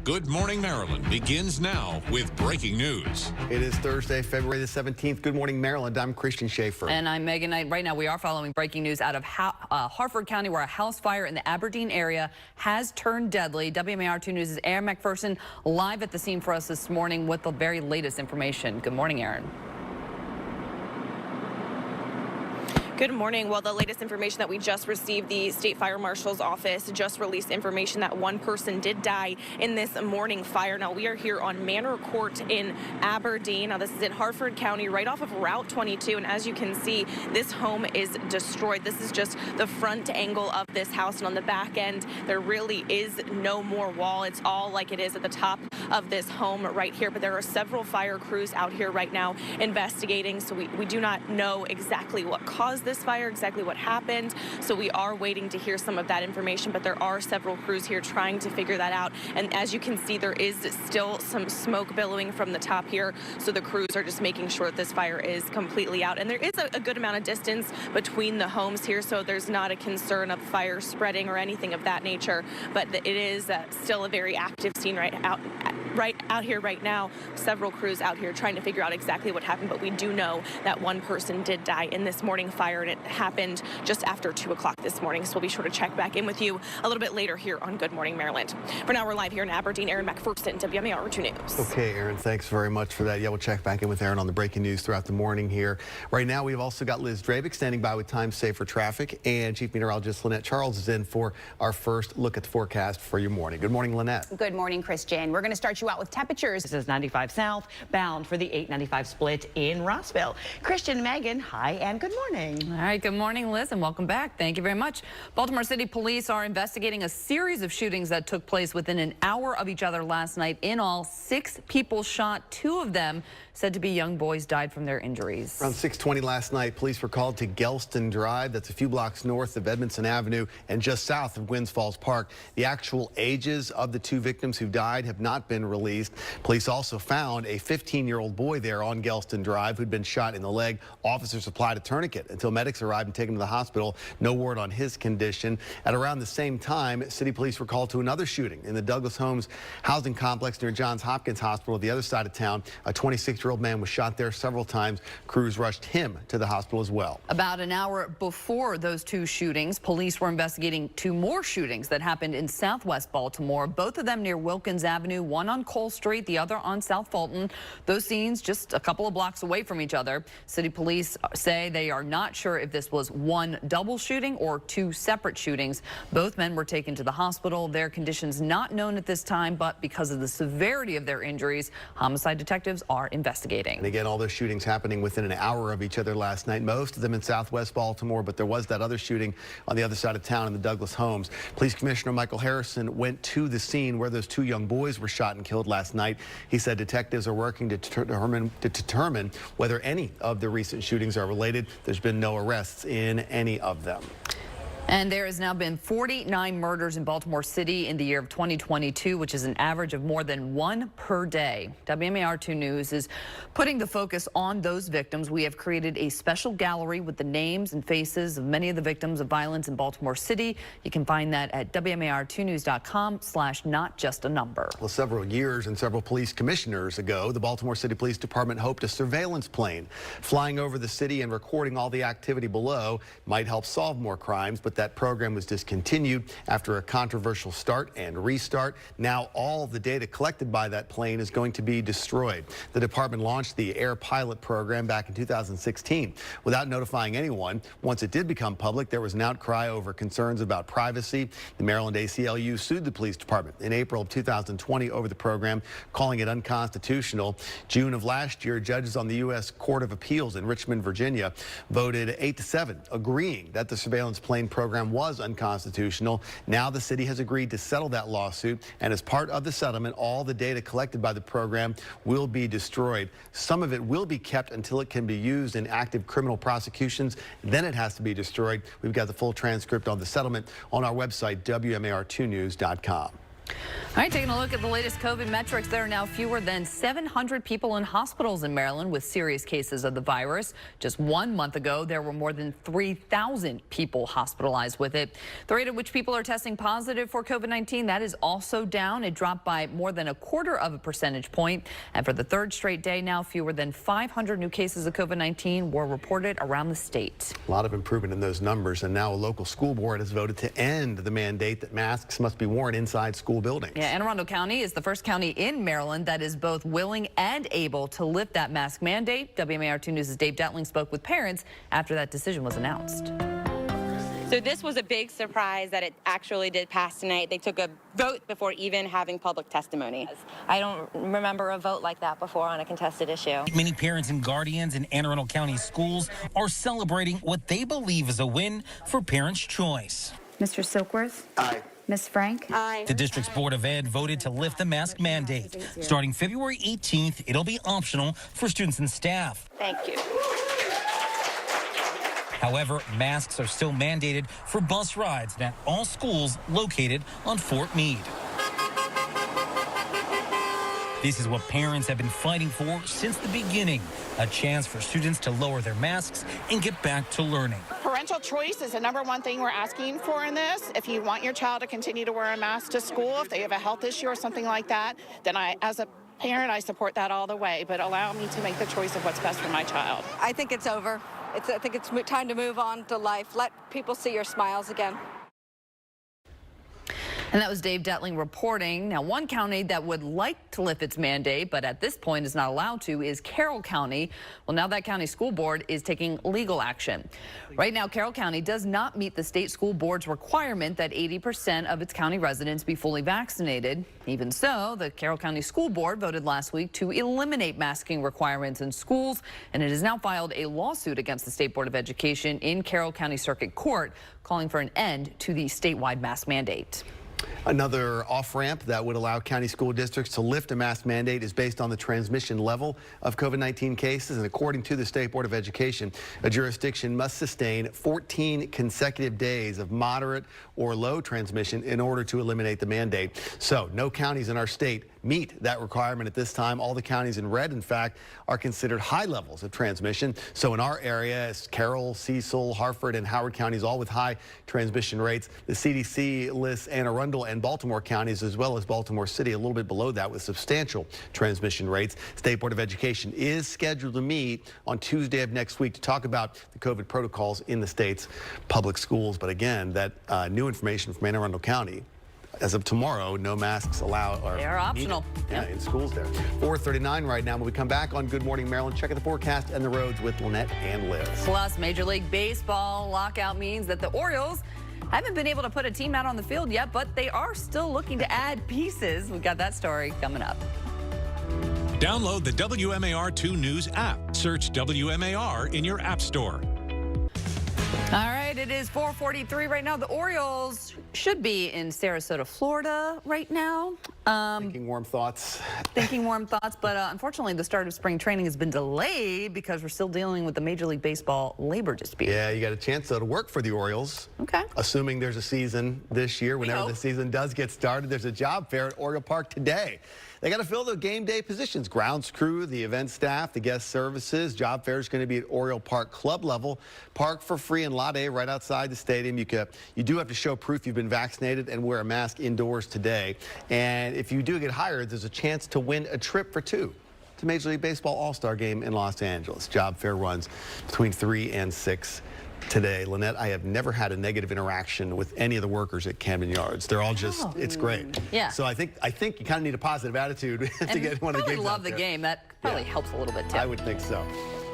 Good Morning Maryland begins now with breaking news. It is Thursday, February the 17th. Good morning, Maryland. I'm Christian Schaefer. And I'm Megan Knight. Right now, we are following breaking news out of Harford County, where a house fire in the Aberdeen area has turned deadly. WMAR 2 News' Aaron McPherson live at the scene for us this morning with the very latest information. Good morning, Aaron. Good morning. Well, the latest information that we just received, the State Fire Marshal's office just released information that one person did die in this morning fire. Now, we are here on Manor Court in Aberdeen. Now, this is in Harford County, right off of Route 22. And as you can see, this home is destroyed. This is just the front angle of this house. And on the back end, there really is no more wall. It's all like it is at the top of this home right here. But there are several fire crews out here right now investigating. So we do not know exactly what caused this fire, exactly what happened. So we are waiting to hear some of that information, but there are several crews here trying to figure that out. And as you can see, there is still some smoke billowing from the top here. So the crews are just making sure that this fire is completely out. And there is a good amount of distance between the homes here, so there's not a concern of fire spreading or anything of that nature. But it is still a very active scene right out here right now. Several crews out here trying to figure out exactly what happened, but we do know that one person did die in this morning fire, and it happened just after 2 o'clock this morning. So we'll be sure to check back in with you a little bit later here on Good Morning Maryland. For now, we're live here in Aberdeen. Aaron McPherson, WMAR 2 News. Okay, Aaron, thanks very much for that. Yeah, we'll check back in with Aaron on the breaking news throughout the morning here. Right now, we've also got Liz Drabick standing by with time safer traffic, and Chief Meteorologist Lynette Charles is in for our first look at the forecast for your morning. Good morning, Lynette. Good morning, Christian. We're going to start you out with temperatures. This is 95 south, bound for the 895 split in Rossville. Christian, Megan, hi, and good morning. All right, good morning, Liz, and welcome back. Thank you very much. Baltimore City Police are investigating a series of shootings that took place within an hour of each other last night. In all, 6 people shot. 2 of them, said to be young boys, died from their injuries. Around 6:20 last night, police were called to Gelston Drive. That's a few blocks north of Edmondson Avenue and just south of Gwynns Falls Park. The actual ages of the 2 victims who died have not been released. Police also found a 15-year-old boy there on Gelston Drive who'd been shot in the leg. Officers applied a tourniquet until medics arrived and taken him to the hospital. No word on his condition. At around the same time, city police were called to another shooting in the Douglas Homes housing complex near Johns Hopkins Hospital, the other side of town. A 26-year-old man was shot there several times. Crews rushed him to the hospital as well. About an hour before those 2 shootings, police were investigating 2 more shootings that happened in southwest Baltimore, both of them near Wilkins Avenue, one on Cole Street, the other on South Fulton. Those scenes just a couple of blocks away from each other. City police say they are not sure if this was one double shooting or 2 separate shootings. Both men were taken to the hospital. Their conditions not known at this time, but because of the severity of their injuries, homicide detectives are investigating. And again, all those shootings happening within an hour of each other last night, most of them in southwest Baltimore, but there was that other shooting on the other side of town in the Douglas Homes. Police Commissioner Michael Harrison went to the scene where those 2 young boys were shot and killed last night. He said detectives are working to determine whether any of the recent shootings are related. There's been no arrests in any of them. And there has now been 49 murders in Baltimore City in the year of 2022, which is an average of more than 1 per day. WMAR 2 News is putting the focus on those victims. We have created a special gallery with the names and faces of many of the victims of violence in Baltimore City. You can find that at WMAR2news.com/notjustanumber. Well, several years and several police commissioners ago, the Baltimore City Police Department hoped a surveillance plane flying over the city and recording all the activity below might help solve more crimes, but that program was discontinued after a controversial start and restart. Now all the data collected by that plane is going to be destroyed. The department launched the Air Pilot program back in 2016 without notifying anyone. Once it did become public, there was an outcry over concerns about privacy. The Maryland ACLU sued the police department in April of 2020 over the program, calling it unconstitutional. June of last year, judges on the U.S. Court of Appeals in Richmond, Virginia, voted 8-7, agreeing that the surveillance plane program was unconstitutional. Now the city has agreed to settle that lawsuit, and as part of the settlement, all the data collected by the program will be destroyed. Some of it will be kept until it can be used in active criminal prosecutions. Then it has to be destroyed. We've got the full transcript on the settlement on our website, WMAR2news.com. All right, taking a look at the latest COVID metrics. There are now fewer than 700 people in hospitals in Maryland with serious cases of the virus. Just 1 month ago, there were more than 3,000 people hospitalized with it. The rate at which people are testing positive for COVID-19, that is also down. It dropped by more than 1/4 percentage point. And for the third straight day now, fewer than 500 new cases of COVID-19 were reported around the state. A lot of improvement in those numbers. And now a local school board has voted to end the mandate that masks must be worn inside school buildings. Yeah, Anne Arundel County is the first county in Maryland that is both willing and able to lift that mask mandate. WMAR 2 News' Dave Detling spoke with parents after that decision was announced. So this was a big surprise that it actually did pass tonight. They took a vote before even having public testimony. I don't remember a vote like that before on a contested issue. Many parents and guardians in Anne Arundel County schools are celebrating what they believe is a win for parents' choice. Mr. Silkworth? Aye. Ms. Frank? Aye. The district's Board of Ed voted to lift the mask mandate. Starting February 18th, it'll be optional for students and staff. Thank you. However, masks are still mandated for bus rides at all schools located on Fort Meade. This is what parents have been fighting for since the beginning, a chance for students to lower their masks and get back to learning. Parental choice is the #1 thing we're asking for in this. If you want your child to continue to wear a mask to school, if they have a health issue or something like that, then as a parent, I support that all the way, but allow me to make the choice of what's best for my child. I think it's over. I think it's time to move on to life. Let people see your smiles again. And that was Dave Detling reporting. Now, one county that would like to lift its mandate, but at this point is not allowed to, is Carroll County. Well, now that county school board is taking legal action. Right now, Carroll County does not meet the state school board's requirement that 80% of its county residents be fully vaccinated. Even so, the Carroll County School Board voted last week to eliminate masking requirements in schools, and it has now filed a lawsuit against the State Board of Education in Carroll County Circuit Court, calling for an end to the statewide mask mandate. Another off-ramp that would allow county school districts to lift a mask mandate is based on the transmission level of COVID-19 cases. And according to the State Board of Education, a jurisdiction must sustain 14 consecutive days of moderate or low transmission in order to eliminate the mandate. So no counties in our state meet that requirement at this time. All the counties in red, in fact, are considered high levels of transmission. So in our area, it's Carroll, Cecil, Harford, and Howard counties, all with high transmission rates. The CDC lists Anne Arundel and Baltimore counties, as well as Baltimore City, a little bit below that with substantial transmission rates. State Board of Education is scheduled to meet on Tuesday of next week to talk about the COVID protocols in the state's public schools. But again, that new information from Anne Arundel County, as of tomorrow, no masks allowed. They are optional. In schools there. 4:39 right now. When we come back on Good Morning Maryland, check out the forecast and the roads with Lynette and Liz. Plus, Major League Baseball lockout means that the Orioles haven't been able to put a team out on the field yet, but they are still looking to add pieces. We've got that story coming up. Download the WMAR 2 News app. Search WMAR in your app store. All right, it is 4:43 right now. The Orioles should be in Sarasota, Florida right now. Thinking warm thoughts. Thinking warm thoughts, but unfortunately the start of spring training has been delayed because we're still dealing with the Major League Baseball labor dispute. Yeah, you got a chance, though, to work for the Orioles. Okay. Assuming there's a season this year. Whenever the season does get started, there's a job fair at Oriole Park today. They got to fill the game day positions. Grounds crew, the event staff, the guest services. Job fair is going to be at Oriole Park club level. Park for free in Lot A right outside the stadium. You do have to show proof you've been vaccinated and wear a mask indoors today. And if you do get hired, there's a chance to win a trip for two to Major League Baseball All-Star Game in Los Angeles. Job fair runs between 3 and 6 today. Lynette, I have never had a negative interaction with any of the workers at Camden Yards. They're all just, it's great. Yeah. So I think you kind of need a positive attitude to get one of the games. I love the game. That probably helps a little bit too. I would think so.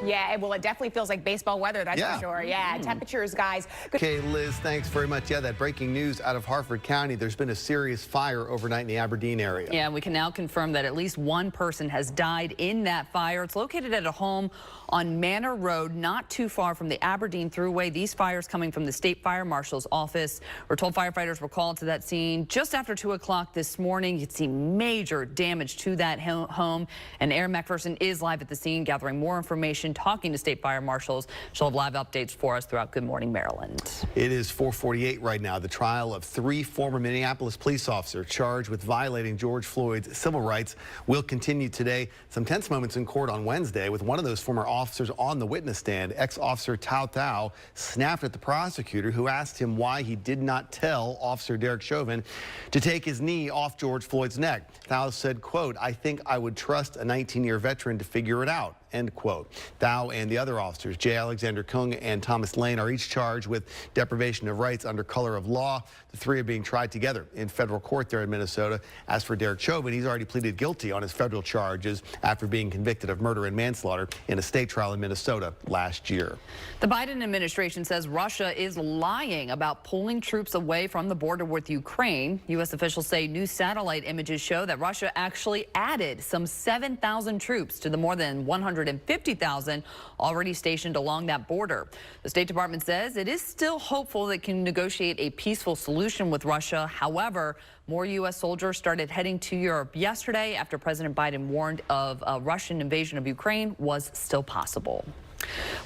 Yeah, well, it definitely feels like baseball weather, that's for sure. Yeah, temperatures, guys. Okay, Liz, thanks very much. Yeah, that breaking news out of Harford County. There's been a serious fire overnight in the Aberdeen area. Yeah, we can now confirm that at least one person has died in that fire. It's located at a home on Manor Road, not too far from the Aberdeen Thruway. These fires coming from the State Fire Marshal's office. We're told firefighters were called to that scene just after 2 o'clock this morning. You can see major damage to that home, and Aaron McPherson is live at the scene gathering more information. station talking to state fire marshals. She'll have live updates for us throughout Good Morning Maryland. It is 4:48 right now. The trial of 3 former Minneapolis police officers charged with violating George Floyd's civil rights will continue today. Some tense moments in court on Wednesday with one of those former officers on the witness stand. Ex-officer Tao Thao snapped at the prosecutor, who asked him why he did not tell Officer Derek Chauvin to take his knee off George Floyd's neck. Thao said, quote, "I think I would trust a 19-year veteran to figure it out." End quote. Thao and the other officers, J. Alexander Kung and Thomas Lane, are each charged with deprivation of rights under color of law. The 3 are being tried together in federal court there in Minnesota. As for Derek Chauvin, he's already pleaded guilty on his federal charges after being convicted of murder and manslaughter in a state trial in Minnesota last year. The Biden administration says Russia is lying about pulling troops away from the border with Ukraine. U.S. officials say new satellite images show that Russia actually added some 7,000 troops to the more than 150,000 already stationed along that border. The State Department says it is still hopeful it can negotiate a peaceful solution with Russia. However, more U.S. soldiers started heading to Europe yesterday after President Biden warned of a Russian invasion of Ukraine was still possible.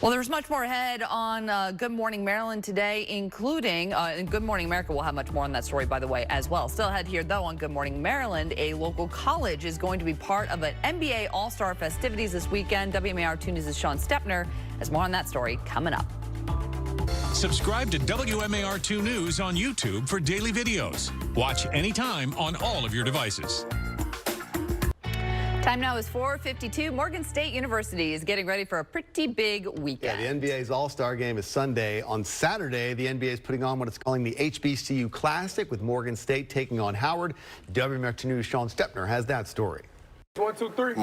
Well, there's much more ahead on Good Morning Maryland today, including in Good Morning America. We'll have much more on that story, by the way, as well. Still ahead here, though, on Good Morning Maryland, a local college is going to be part of an NBA All-Star festivities this weekend. WMAR 2 News' Sean Stepner has more on that story coming up. Subscribe to WMAR 2 News on YouTube for daily videos. Watch anytime on all of your devices. Time now is 4:52. Morgan State University is getting ready for a pretty big weekend. Yeah, the NBA's All-Star Game is Sunday. On Saturday, the NBA is putting on what it's calling the HBCU Classic, with Morgan State taking on Howard. WMAR 2 News' Sean Stepner has that story. 1, 2, 3.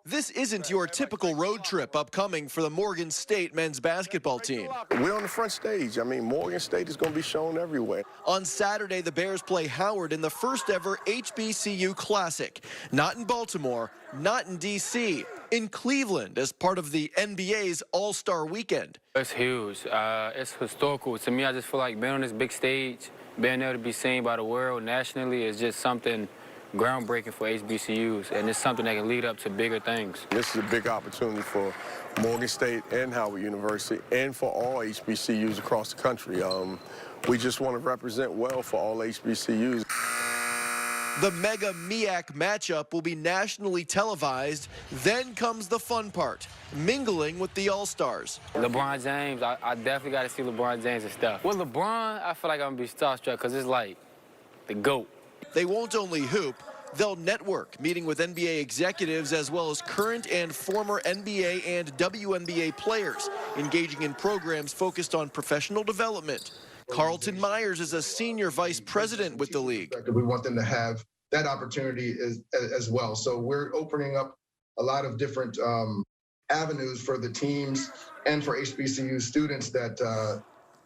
This isn't your typical road trip upcoming for the Morgan State men's basketball team. We're on the front stage. I mean, Morgan State is going to be shown everywhere. On Saturday, the Bears play Howard in the first ever HBCU Classic. Not in Baltimore, not in D.C., in Cleveland as part of the NBA's All-Star Weekend. It's huge. It's historical. To me, I just feel like being on this big stage, being able to be seen by the world nationally is just something groundbreaking for HBCUs, and it's something that can lead up to bigger things. This is a big opportunity for Morgan State and Howard University and for all HBCUs across the country. We just want to represent well for all HBCUs. The Mega MEAC matchup will be nationally televised. Then comes the fun part, mingling with the All-Stars. LeBron James, I definitely got to see LeBron James and stuff. With LeBron, I feel like I'm going to be starstruck because it's like the GOAT. They won't only hoop, they'll network, meeting with NBA executives as well as current and former NBA and WNBA players, engaging in programs focused on professional development. Carlton Myers is a senior vice president with the league. We want them to have that opportunity as well. So we're opening up a lot of different avenues for the teams and for HBCU students that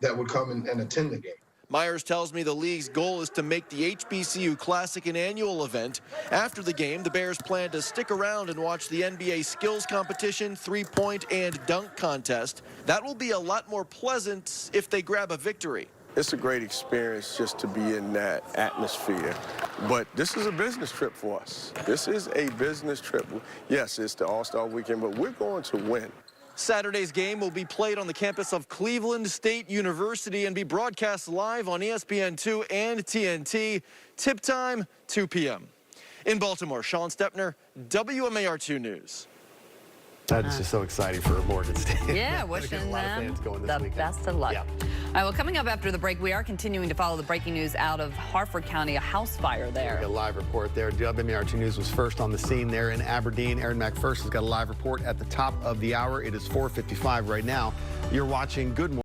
would come and attend the game. Myers tells me the league's goal is to make the HBCU Classic an annual event. After the game, the Bears plan to stick around and watch the NBA skills competition, three-point, and dunk contest. That will be a lot more pleasant if they grab a victory. It's a great experience just to be in that atmosphere. But this is a business trip for us. This is a business trip. Yes, it's the All-Star Weekend, but we're going to win. Saturday's game will be played on the campus of Cleveland State University and be broadcast live on ESPN2 and TNT. Tip time, 2 p.m. In Baltimore, Sean Stepner, WMAR 2 News. That is just so exciting for Morgan State. Yeah, wishing them the best of luck. Yeah. All right, well, coming up after the break, we are continuing to follow the breaking news out of Harford County, a house fire there. A live report there. WMAR 2 News was first on the scene there in Aberdeen. Aaron McPherson has got a live report at the top of the hour. It is 4:55 right now. You're watching Good Morning.